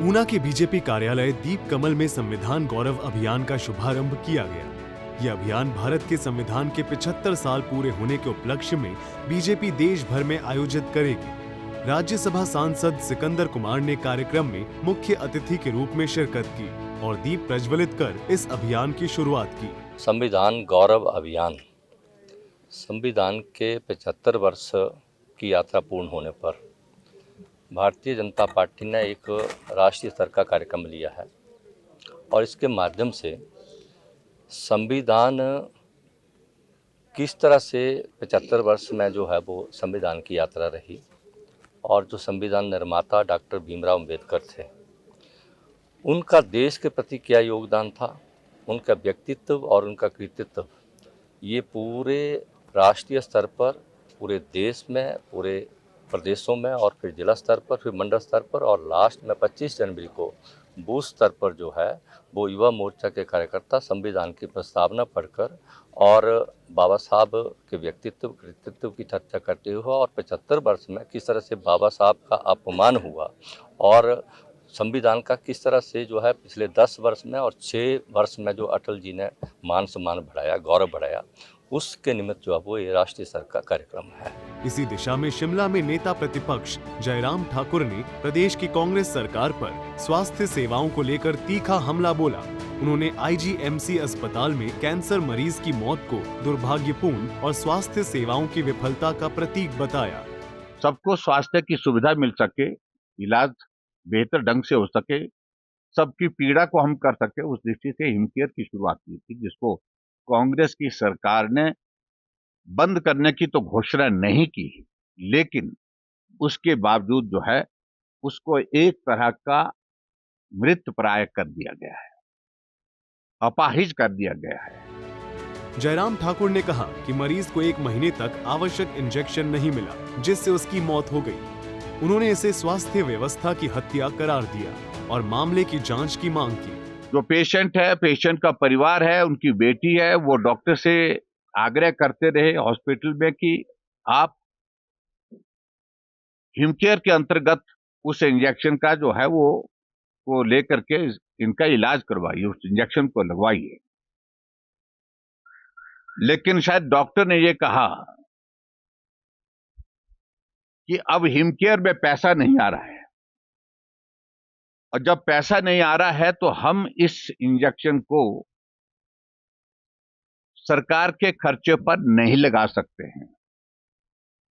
ऊना के बीजेपी कार्यालय दीप कमल में संविधान गौरव अभियान का शुभारंभ किया गया। यह अभियान भारत के संविधान के 75 साल पूरे होने के उपलक्ष्य में बीजेपी देश भर में आयोजित करेगी। राज्यसभा सांसद सिकंदर कुमार ने कार्यक्रम में मुख्य अतिथि के रूप में शिरकत की और दीप प्रज्वलित कर इस अभियान की शुरुआत की। संविधान गौरव अभियान संविधान के 75 वर्ष की यात्रा पूर्ण होने पर भारतीय जनता पार्टी ने एक राष्ट्रीय स्तर का कार्यक्रम लिया है और इसके माध्यम से संविधान किस तरह से 75 वर्ष में जो है वो संविधान की यात्रा रही और जो संविधान निर्माता डॉक्टर भीमराव अम्बेडकर थे, उनका देश के प्रति क्या योगदान था, उनका व्यक्तित्व और उनका कृतित्व, ये पूरे राष्ट्रीय स्तर पर, पूरे देश में, पूरे प्रदेशों में और फिर जिला स्तर पर, फिर मंडल स्तर पर और लास्ट में 25 जनवरी को बूथ स्तर पर जो है वो युवा मोर्चा के कार्यकर्ता संविधान की प्रस्तावना पढ़कर और बाबा साहब के व्यक्तित्व कृतित्व की चर्चा करते हुए और 75 वर्ष में किस तरह से बाबा साहब का अपमान हुआ और संविधान का किस तरह से जो है पिछले 10 वर्ष में और 6 वर्ष में जो अटल जी ने मान सम्मान बढ़ाया, गौरव बढ़ाया, उसके निमित्त जो है वो ये राष्ट्रीय स्तर का कार्यक्रम है। इसी दिशा में शिमला में नेता प्रतिपक्ष जयराम ठाकुर ने प्रदेश की कांग्रेस सरकार पर स्वास्थ्य सेवाओं को लेकर तीखा हमला बोला। उन्होंने आईजीएमसी अस्पताल में कैंसर मरीज की मौत को दुर्भाग्यपूर्ण और स्वास्थ्य सेवाओं की विफलता का प्रतीक बताया। सबको स्वास्थ्य की सुविधा मिल सके, इलाज बेहतर ढंग से हो सके, सबकी पीड़ा को हम कर सके, उस दृष्टि से हिमकेयर की शुरुआत की थी, जिसको कांग्रेस की सरकार ने बंद करने की तो घोषणा नहीं की, लेकिन उसके बावजूद जो है उसको एक तरह का मृतप्राय कर दिया गया है, अपाहिज कर दिया गया है। जयराम ठाकुर ने कहा कि मरीज को 1 महीने तक आवश्यक इंजेक्शन नहीं मिला, जिससे उसकी मौत हो गई। उन्होंने इसे स्वास्थ्य व्यवस्था की हत्या करार दिया और मामले की जांच की मांग की। जो पेशेंट है, पेशेंट का परिवार है, उनकी बेटी है, वो डॉक्टर से आग्रह करते रहे हॉस्पिटल में कि आप हिमकेयर के अंतर्गत उस इंजेक्शन का जो है वो लेकर के इनका इलाज करवाइए, उस इंजेक्शन को लगवाइए। लेकिन शायद डॉक्टर ने ये कहा कि अब हिमकेयर में पैसा नहीं आ रहा है और जब पैसा नहीं आ रहा है तो हम इस इंजेक्शन को सरकार के खर्चे पर नहीं लगा सकते हैं।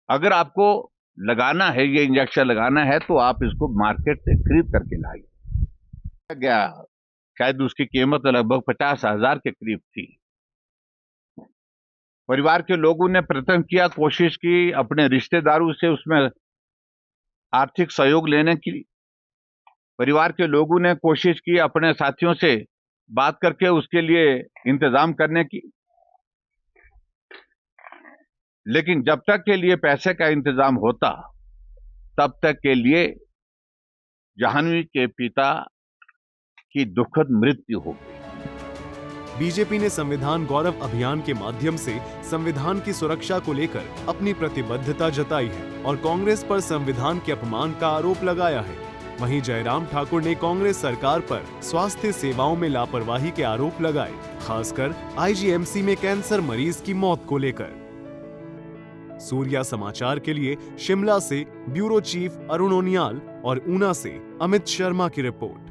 अगर आपको लगाना है, ये इंजेक्शन लगाना है, तो आप इसको मार्केट से खरीद करके लाइए। गया शायद उसकी कीमत लगभग 50,000 के करीब थी। परिवार के लोगों ने प्रयत्न किया, कोशिश की अपने रिश्तेदारों से उसमें आर्थिक सहयोग लेने की। परिवार के लोगों ने कोशिश की अपने साथियों से बात करके उसके लिए इंतजाम करने की, लेकिन जब तक के लिए पैसे का इंतजाम होता तब तक के लिए जाह्नवी के पिता की दुखद मृत्यु हो गई। बीजेपी ने संविधान गौरव अभियान के माध्यम से संविधान की सुरक्षा को लेकर अपनी प्रतिबद्धता जताई है और कांग्रेस पर संविधान के अपमान का आरोप लगाया है। वहीं जयराम ठाकुर ने कांग्रेस सरकार पर स्वास्थ्य सेवाओं में लापरवाही के आरोप लगाए, खासकर आईजीएमसी में कैंसर मरीज की मौत को लेकर। सूर्या समाचार के लिए शिमला से ब्यूरो चीफ अरुण ओनियाल और ऊना से अमित शर्मा की रिपोर्ट।